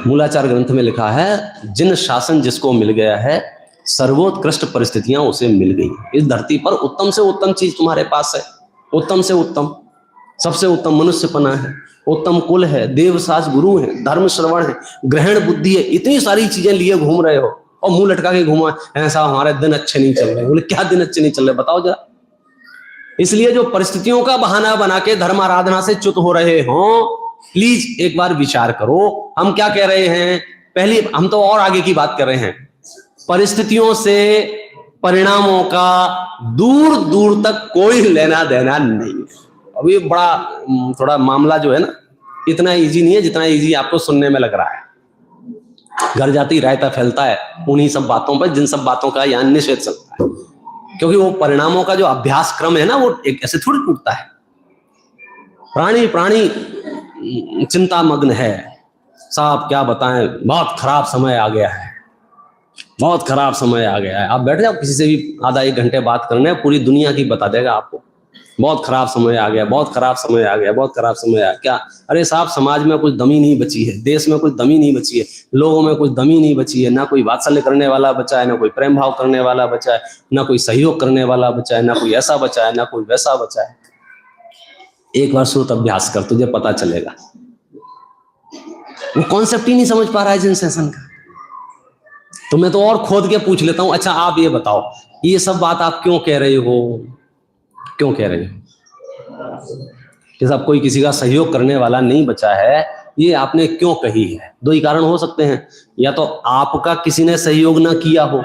मूलाचार ग्रंथ में लिखा है, जिन शासन जिसको मिल गया है, सर्वोत्कृष्ट परिस्थितियां उसे मिल गई। इस धरती पर उत्तम से उत्तम चीज तुम्हारे पास है, उत्तम से उत्तम, सबसे उत्तम मनुष्यपना है, उत्तम कुल है, देवसास गुरु है, धर्म श्रवण है, ग्रहण बुद्धि है, इतनी सारी चीजें लिए घूम रहे हो और मुंह लटका के घूमा ऐसा हमारे दिन अच्छे नहीं चल रहे। बोले क्या दिन अच्छे नहीं चल रहे, बताओ जरा। इसलिए जो परिस्थितियों का बहाना बना के धर्म आराधना से च्युत हो रहे हो, प्लीज एक बार विचार करो। हम क्या कह रहे हैं? पहले हम तो और आगे की बात कर रहे हैं। परिस्थितियों से परिणामों का दूर दूर तक कोई लेना देना नहीं है। अभी बड़ा थोड़ा मामला जो है ना, इतना इजी नहीं है जितना इजी आपको सुनने में लग रहा है। घर जाती रायता फैलता है उन्हीं सब बातों पर, जिन सब बातों का यहाँ निषेध चलता है। क्योंकि वो परिणामों का जो अभ्यास क्रम है ना, वो एक ऐसे थोड़ी टूटता है। प्राणी चिंता मग्न है। साहब क्या बताएं, बहुत खराब समय आ गया है, बहुत खराब समय आ गया है। आप बैठ जाओ किसी से भी आधा 1 घंटे बात करने, पूरी दुनिया की बता देगा आपको। बहुत खराब समय आ गया, बहुत खराब समय आ गया, बहुत खराब समय आ गया। क्या? अरे साहब, समाज में कुछ दमी नहीं बची है, देश में कुछ दमी नहीं बची है, लोगों में कुछ दमी नहीं बची है। ना कोई वात्सल्य करने वाला बचा है, ना कोई प्रेम भाव करने वाला बचा है, ना कोई सहयोग करने वाला बचा है, ना कोई ऐसा बचा है, ना कोई वैसा बचा है। एक बार श्रुत अभ्यास कर, तुझे पता चलेगा। वो कॉन्सेप्ट ही नहीं समझ पा रहा है जिन सेशन का। तो मैं तो और खोद के पूछ लेता हूं, अच्छा आप ये बताओ, ये सब बात आप क्यों कह रहे हो? क्यों कह रहे हो? कि साहब कोई किसी का सहयोग करने वाला नहीं बचा है, ये आपने क्यों कही है? 2 ही कारण हो सकते हैं। या तो आपका किसी ने सहयोग ना किया हो,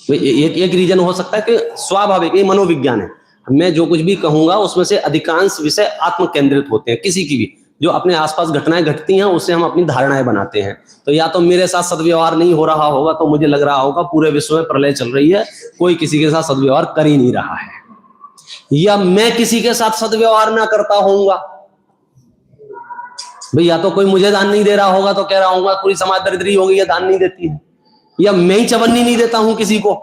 एक रीजन हो सकता है कि स्वाभाविक, ये मनोविज्ञान है। मैं जो कुछ भी कहूंगा उसमें से अधिकांश विषय आत्म केंद्रित होते हैं, किसी की भी, जो अपने आसपास घटनाएं घटती हैं उससे हम अपनी धारणाएं बनाते हैं। तो या तो मेरे साथ सद्व्यवहार नहीं हो रहा होगा तो मुझे लग रहा होगा पूरे विश्व में प्रलय चल रही है, कोई किसी के साथ सद्व्यवहार कर ही नहीं रहा है, या मैं किसी के साथ सद्व्यवहार ना करता होऊंगा भाई, या तो कोई मुझे दान नहीं दे रहा होगा तो कह रहा होगा पूरी समाज दरिद्री हो गई है, दान नहीं देती है, या मैं ही चवन्नी नहीं देता हूं किसी को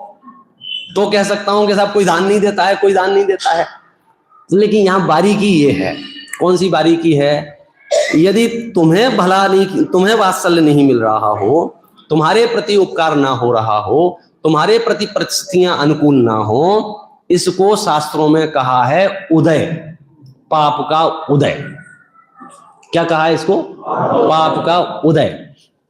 तो कह सकता हूं कि साहब कोई दान नहीं देता है, कोई दान नहीं देता है। लेकिन यहां बारीकी ये है, कौन सी बारीकी है, यदि तुम्हें भला नहीं, तुम्हें वात्सल्य नहीं मिल रहा हो, तुम्हारे प्रति उपकार ना हो रहा हो, तुम्हारे प्रति परिस्थितियां अनुकूल ना हो, इसको शास्त्रों में कहा है उदय, पाप का उदय। क्या कहा है इसको? पाप का उदय।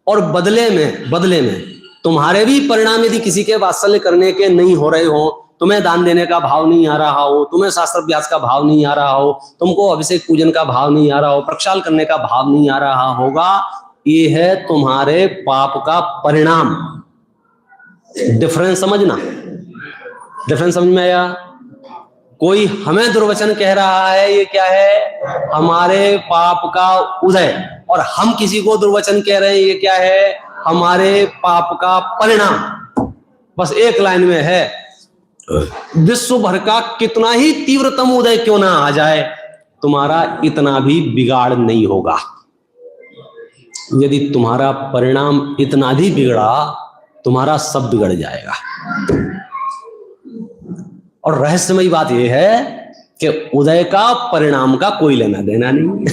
और बदले में तुम्हारे भी परिणाम यदि किसी के वात्सल्य करने के नहीं हो रहे हो, तुम्हें दान देने का भाव नहीं आ रहा हो, तुम्हें शास्त्र अभ्यास का भाव नहीं आ रहा हो, तुमको अभिषेक पूजन का भाव नहीं आ रहा हो, प्रक्षाल करने का भाव नहीं आ रहा होगा, ये है तुम्हारे पाप का परिणाम। डिफरेंस समझना, डिफरेंस समझ में आया? कोई हमें दुर्वचन कह रहा है, ये क्या है? हमारे पाप का उदय, और हम किसी को दुर्वचन कह रहे हैं, ये क्या है? हमारे पाप का परिणाम। बस एक लाइन में है, विश्व भर का कितना ही तीव्रतम उदय क्यों ना आ जाए, तुम्हारा इतना भी बिगाड़ नहीं होगा। यदि तुम्हारा परिणाम इतना भी बिगड़ा, तुम्हारा सब बिगड़ जाएगा। और रहस्यमयी बात यह है कि उदय का परिणाम का कोई लेना देना नहीं।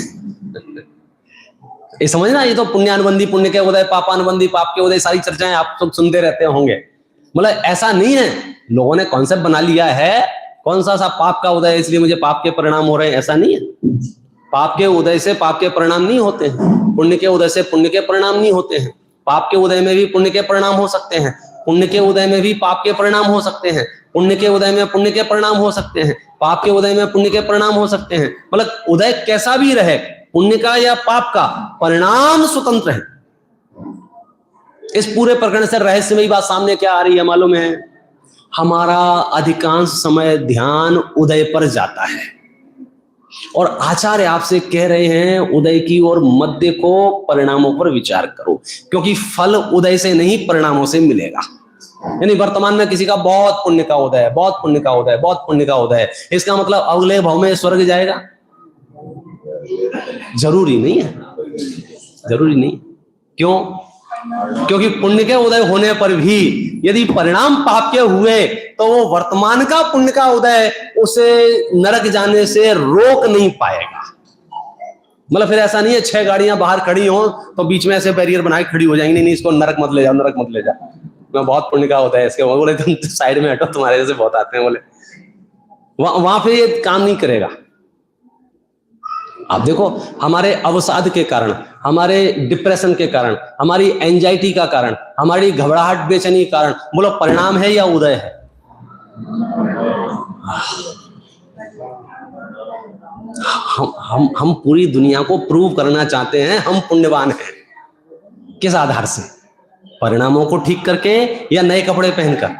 ये समझना, ये तो पुण्यानुबंधी पुण्य के उदय, पापानुबंधी पाप के उदय, सारी चर्चाएं आप सब सुनते रहते होंगे। मतलब ऐसा नहीं है, लोगों ने कॉन्सेप्ट बना लिया है कौन सा पाप का उदय इसलिए मुझे पाप के परिणाम हो रहे हैं, ऐसा नहीं है। पाप के उदय से पाप के परिणाम नहीं होते हैं, पुण्य के उदय से पुण्य के परिणाम नहीं होते हैं। पाप के उदय में भी पुण्य के परिणाम हो सकते हैं, पुण्य के उदय में भी पाप के परिणाम हो सकते हैं, पुण्य के उदय में पुण्य के परिणाम हो सकते हैं, पाप के उदय में पुण्य के परिणाम हो सकते हैं। मतलब उदय कैसा भी रहे, पुण्य का या पाप का, परिणाम स्वतंत्र है। इस पूरे प्रकरण से रहस्यमयी बात सामने क्या आ रही है मालूम है? हमारा अधिकांश समय ध्यान उदय पर जाता है, और आचार्य आपसे कह रहे हैं उदय की ओर मत देखो, परिणामों पर विचार करो, क्योंकि फल उदय से नहीं परिणामों से मिलेगा। यानी वर्तमान में किसी का बहुत पुण्य का उदय है, बहुत पुण्य का उदय, बहुत पुण्य का उदय है, इसका मतलब अगले भाव में स्वर्ग जाएगा? जरूरी नहीं है, जरूरी नहीं। क्यों? क्योंकि पुण्य के उदय होने पर भी यदि परिणाम पाप के हुए तो वो वर्तमान का पुण्य का उदय उसे नरक जाने से रोक नहीं पाएगा। मतलब फिर ऐसा नहीं है 6 गाड़ियां बाहर खड़ी हो तो बीच में ऐसे बैरियर बनाए खड़ी हो जाएंगी, नहीं इसको नरक मत ले जाओ, नरक मत ले जाओ, मैं बहुत पुण्य का होता है इसके। बोले तुम साइड में हटो, तुम्हारे जैसे बहुत आते हैं, बोले वहां पे ये काम नहीं करेगा। आप देखो, हमारे अवसाद के कारण, हमारे डिप्रेशन के कारण, हमारी एंजाइटी का कारण, हमारी घबराहट बेचैनी के कारण, बोलो परिणाम है या उदय है? हम पूरी दुनिया को प्रूव करना चाहते हैं हम पुण्यवान हैं। किस आधार से? परिणामों को ठीक करके या नए कपड़े पहनकर?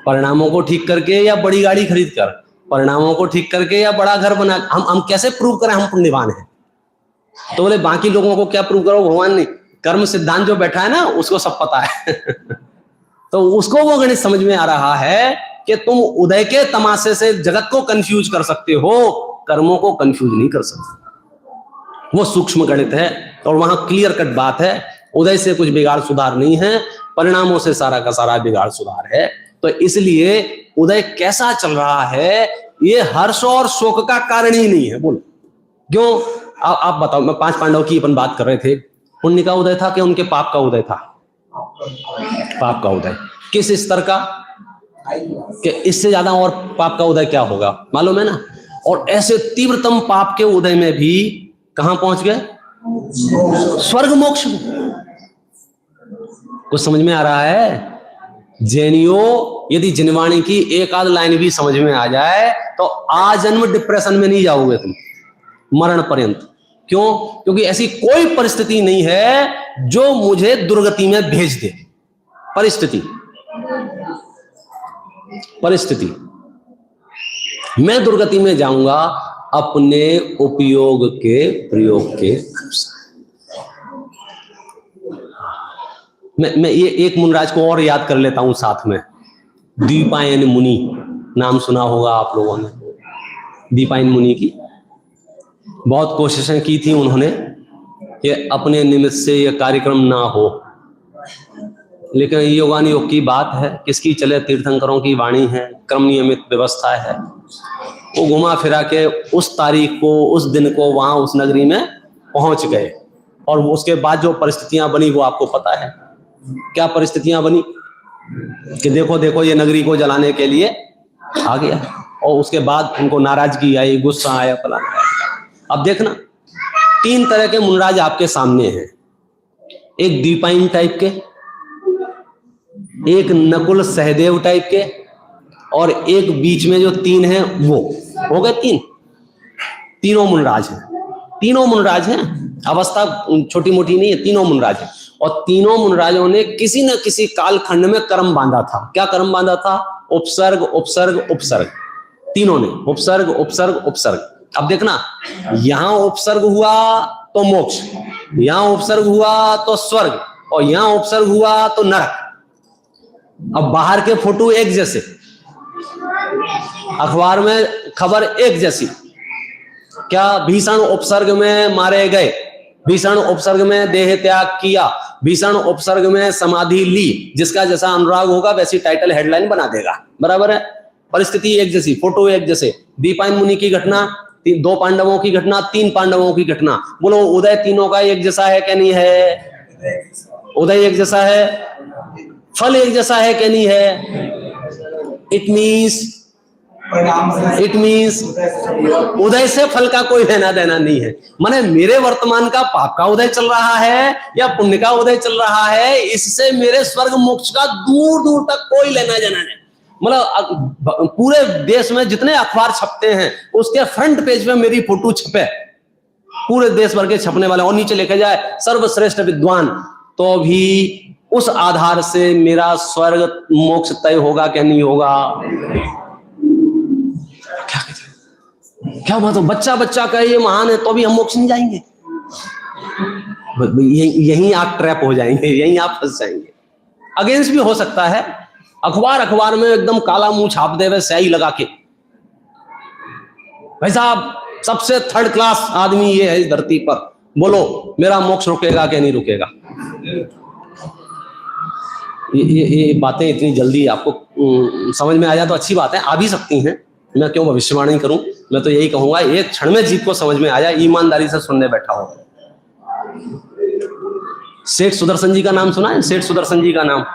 परिणामों को ठीक करके या बड़ी गाड़ी खरीद कर? परिणामों को ठीक करके या बड़ा घर बना? हम कैसे प्रूव करें हम पुण्यवान हैं? तो बोले बाकी लोगों को क्या प्रूव करो, भगवान नहीं, कर्म सिद्धांत जो बैठा है ना उसको सब पता है। तो उसको वो गणित समझ में आ रहा है कि तुम उदय के तमाशे से जगत को कंफ्यूज कर सकते हो, कर्मों को कंफ्यूज नहीं कर सकते। वो सूक्ष्म गणित है और वहां क्लियर कट बात है, उदय से कुछ बिगाड़ सुधार नहीं है, परिणामों से सारा का सारा बिगाड़ सुधार है। तो इसलिए उदय कैसा चल रहा है ये हर्ष और शोक का कारण ही नहीं है। बोलो क्यों? आप बताओ। मैं 5 पांडव की अपन बात कर रहे थे, पुण्य का उदय था कि उनके पाप का उदय था? पाप का उदय। किस स्तर का? कि इससे ज्यादा और पाप का उदय क्या होगा मालूम है ना? और ऐसे तीव्रतम पाप के उदय में भी कहां पहुंच गए? स्वर्ग मोक्ष। कुछ समझ में आ रहा है? जैनियों, यदि जिनवाणी की एक आध लाइन भी समझ में आ जाए तो आजन्म डिप्रेशन में नहीं जाओगे तुम, मरण पर्यंत। क्यों? क्योंकि ऐसी कोई परिस्थिति नहीं है जो मुझे दुर्गति में भेज दे। परिस्थिति मैं दुर्गति में जाऊंगा, अपने उपयोग के प्रयोग के अनुसार। मैं ये एक मुनिराज को और याद कर लेता हूं साथ में। दीपायन मुनि, नाम सुना होगा आप लोगों ने। दीपायन मुनि की बहुत कोशिशें की थी उन्होंने कि अपने निमित्त से ये कार्यक्रम ना हो, लेकिन योगानुयोग की बात है, किसकी चले तीर्थंकरों की वाणी है, क्रम नियमित व्यवस्था है। वो घुमा फिरा के उस तारीख को, उस दिन को वहां उस नगरी में पहुंच गए। और उसके बाद जो परिस्थितियां बनी वो आपको पता है। क्या परिस्थितियां बनी कि देखो देखो ये नगरी को जलाने के लिए आ गया, और उसके बाद उनको नाराजगी आई, गुस्सा आया, फलाना आया। अब देखना, 3 तरह के मुनिराज आपके सामने हैं। एक दीपायन टाइप के, एक नकुल सहदेव टाइप के, और एक बीच में जो 3 हैं वो हो गए 3। तीनों मुनिराज हैं, तीनों मुनिराज हैं। अवस्था छोटी मोटी नहीं है, तीनों मुनिराज हैं। और तीनों मुनिराजों ने किसी न किसी कालखंड में कर्म बांधा था। क्या कर्म बांधा था? उपसर्ग उपसर्ग उपसर्ग। तीनों ने उपसर्ग उपसर्ग उपसर्ग। अब देखना, यहां उपसर्ग हुआ तो मोक्ष, यहां उपसर्ग हुआ तो स्वर्ग, और यहां उपसर्ग हुआ तो नरक। अब बाहर के फोटो एक जैसे, अखबार में खबर एक जैसी। क्या भीषण उपसर्ग में मारे गए, भीषण उपसर्ग में देह त्याग किया, भीषण उपसर्ग में समाधि ली। जिसका जैसा अनुराग होगा वैसी टाइटल हेडलाइन बना देगा। बराबर है, परिस्थिति एक जैसी, फोटो एक जैसे। दीपायन मुनि की घटना, 2 पांडवों की घटना, 3 पांडवों की घटना। बोलो उदय तीनों का एक जैसा है क्या नहीं है? उदय एक जैसा है, फल एक जैसा है क्या नहीं है? इट मीन्स उदय से फल का कोई लेना देना नहीं है। माने मेरे वर्तमान का पाप का उदय चल रहा है या पुण्य का उदय चल रहा है, इससे मेरे स्वर्ग मोक्ष का दूर दूर तक कोई लेना देना नहीं। मतलब पूरे देश में जितने अखबार छपते हैं उसके फ्रंट पेज पे मेरी फोटो छपे, पूरे देश भर के छपने वाले, और नीचे लिखा जाए सर्वश्रेष्ठ विद्वान, तो भी उस आधार से मेरा स्वर्ग मोक्ष तय होगा क्या नहीं होगा? क्या बात हो, बच्चा बच्चा कहे ये महान है तो भी हम मोक्ष नहीं जाएंगे। यहीं आप ट्रैप हो जाएंगे, यहीं आप फंस जाएंगे। अगेंस्ट भी हो सकता है, अखबार में एकदम काला मुंह छाप देवे स्याही लगा के, भाई साहब सबसे 3rd क्लास आदमी ये है इस धरती पर, बोलो मेरा मोक्ष रुकेगा क्या नहीं रुकेगा? ये बातें इतनी जल्दी आपको समझ में आ जाए तो अच्छी बात है, आ भी सकती हैं। मैं क्यों भविष्यवाणी करूं, मैं तो यही कहूंगा एक क्षण में जीत को समझ में आ जाए, ईमानदारी से सुनने बैठा हो। सेठ सुदर्शन जी का नाम सुना है? सेठ सुदर्शन जी का नाम,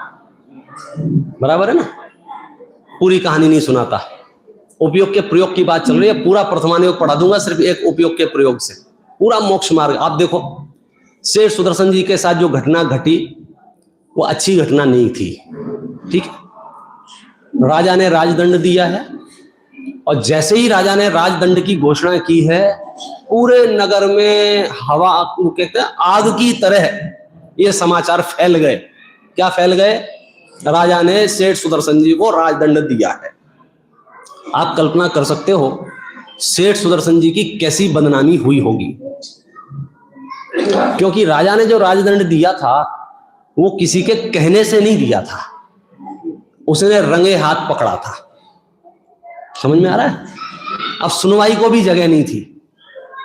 बराबर है ना? पूरी कहानी नहीं सुनाता, उपयोग के प्रयोग की बात चल रही है। पूरा प्रथमानुयोग पढ़ा दूंगा सिर्फ एक उपयोग के प्रयोग से, पूरा मोक्ष मार्ग। आप देखो सेठ सुदर्शन जी के साथ जो घटना घटी वो अच्छी घटना नहीं थी, ठीक है? राजा ने राजदंड दिया है, और जैसे ही राजा ने राजदंड की घोषणा की है, पूरे नगर में हवा, कहते हैं आग की तरह ये समाचार फैल गए। क्या फैल गए? राजा ने सेठ सुदर्शन जी को राजदंड दिया है। आप कल्पना कर सकते हो सेठ सुदर्शन जी की कैसी बदनामी हुई होगी, क्योंकि राजा ने जो राजदंड दिया था वो किसी के कहने से नहीं दिया था, उसने रंगे हाथ पकड़ा था। समझ में आ रहा है? अब सुनवाई को भी जगह नहीं थी,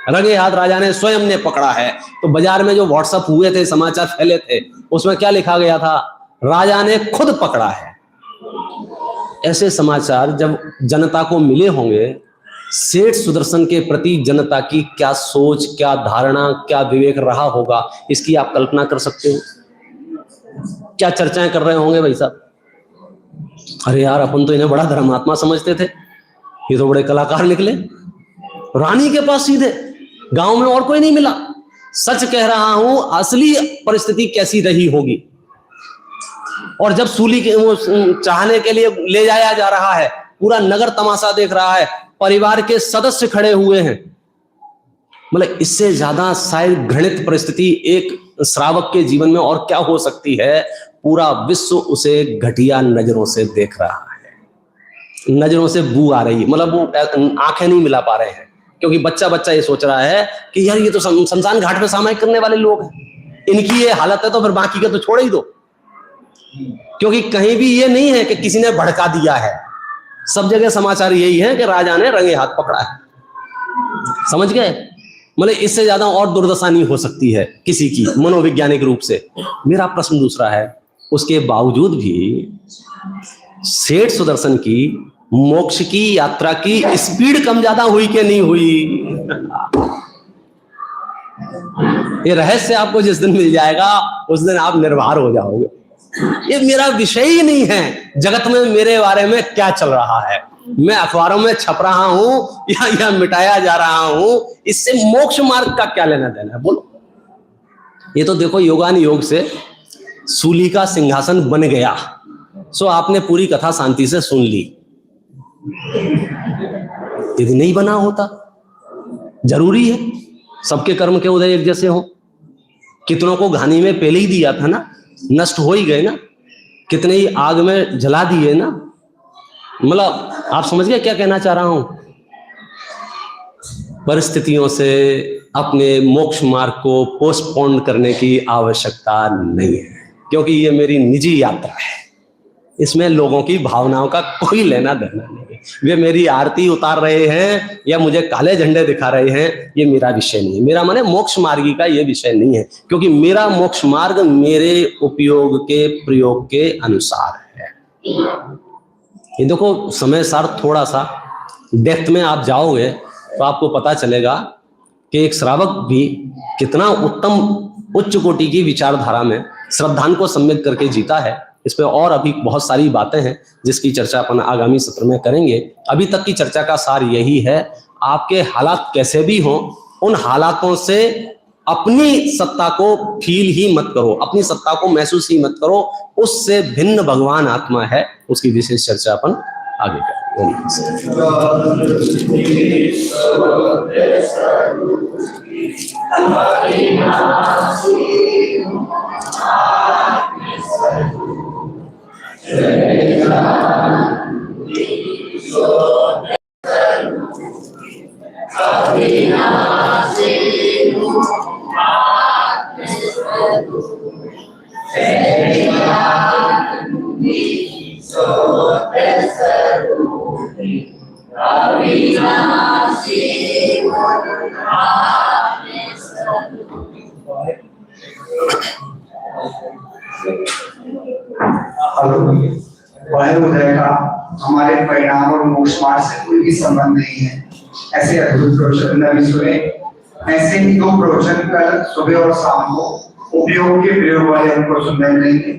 रंगे हाथ राजा ने स्वयं ने पकड़ा है। तो बाजार में जो व्हाट्सएप हुए थे, समाचार फैले थे, उसमें क्या लिखा गया था? राजा ने खुद पकड़ा है। ऐसे समाचार जब जनता को मिले होंगे, सेठ सुदर्शन के प्रति जनता की क्या सोच, क्या धारणा, क्या विवेक रहा होगा, इसकी आप कल्पना कर सकते हो? क्या चर्चाएं कर रहे होंगे भाई साहब? अरे यार, अपन तो इन्हें बड़ा धर्मात्मा समझते थे, ये तो बड़े कलाकार निकले। रानी के पास सीधे, गांव में और कोई नहीं मिला। सच कह रहा हूं, असली परिस्थिति कैसी रही होगी। और जब सूली के वो चाहने के लिए ले जाया जा रहा है, पूरा नगर तमाशा देख रहा है, परिवार के सदस्य खड़े हुए हैं, मतलब इससे ज्यादा शायद घृणित परिस्थिति एक श्रावक के जीवन में और क्या हो सकती है? पूरा विश्व उसे घटिया नजरों से देख रहा है, नजरों से बू आ रही है, मतलब वो आंखें नहीं मिला पा रहे हैं। क्योंकि बच्चा बच्चा ये सोच रहा है कि यार ये तो शमशान घाट पे सामायिक करने वाले लोग हैं, इनकी ये हालत है तो फिर बाकी का तो छोड़ ही दो। क्योंकि कहीं भी ये नहीं है कि किसी ने भड़का दिया है, सब जगह समाचार यही है कि राजा ने रंगे हाथ पकड़ा है। समझ गए? मतलब इससे ज्यादा और दुर्दशा नहीं हो सकती है किसी की मनोवैज्ञानिक रूप से। मेरा प्रश्न दूसरा है, उसके बावजूद भी सेठ सुदर्शन की मोक्ष की यात्रा की स्पीड कम ज्यादा हुई कि नहीं हुई? ये रहस्य आपको जिस दिन मिल जाएगा उस दिन आप निर्भर हो जाओगे। ये मेरा विषय ही नहीं है जगत में मेरे बारे में क्या चल रहा है, मैं अखबारों में छप रहा हूं या मिटाया जा रहा हूं, इससे मोक्ष मार्ग का क्या लेना देना है बोलो? ये तो देखो योगान योग से सूली का सिंहासन बन गया, सो आपने पूरी कथा शांति से सुन ली। यदि नहीं बना होता, जरूरी है सबके कर्म के उदय एक जैसे हो। कितनों को घानी में पहले ही दिया था ना, नष्ट हो ही गए ना, कितने ही आग में जला दिए ना। मतलब आप समझ गए क्या कहना चाह रहा हूं? परिस्थितियों से अपने मोक्ष मार्ग को पोस्टपोन करने की आवश्यकता नहीं है, क्योंकि ये मेरी निजी यात्रा है, इसमें लोगों की भावनाओं का कोई लेना देना नहीं है। वे मेरी आरती उतार रहे हैं या मुझे काले झंडे दिखा रहे हैं, ये मेरा विषय नहीं है। मेरा माने मोक्ष मार्गी का ये विषय नहीं है, क्योंकि मेरा मोक्ष मार्ग मेरे उपयोग के प्रयोग के अनुसार है। ये देखो समय सार थोड़ा सा डेप्थ में आप जाओगे तो आपको पता चलेगा कि एक श्रावक भी कितना उत्तम उच्च कोटि की विचारधारा में श्रद्धान को सम्मिलित करके जीता है। इस पे और अभी बहुत सारी बातें हैं जिसकी चर्चा अपन आगामी सत्र में करेंगे। अभी तक की चर्चा का सार यही है, आपके हालात कैसे भी हों, उन हालातों से अपनी सत्ता को फील ही मत करो, अपनी सत्ता को महसूस ही मत करो। उससे भिन्न भगवान आत्मा है, उसकी विशेष चर्चा अपन आगे करेंगे। वायुदय का हमारे परिणाम और मोक्ष मार्ग से कोई भी संबंध नहीं है। ऐसे अद्भुत प्रवचन अभी सुने। ऐसे ही 2 प्रवचन कल सुबह और शाम को उपयोग के प्रयोग वाले हमको सुनने मिलेंगे,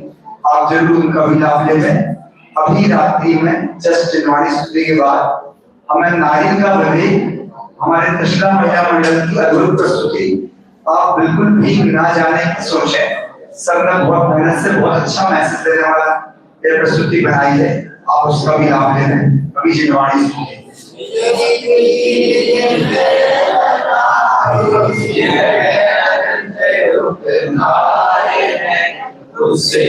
आप जरूर उनका भी लाभ लें। अभी रात्रि में जस्ट जनवारी स्तुति के बाद हमें नारियल का बने हमारे कृष्णा महिला मंडल की अद्भुत प्रस्तुति आप बिल्कुल भी ना जाने की सोचें। सब ने बहुत मेहनत से बहुत अच्छा मैसेज देने वाला ये प्रस्तुति बनाई है, आप उसका भी लाभ ले लें। अभी जनवारी स्तुति उसके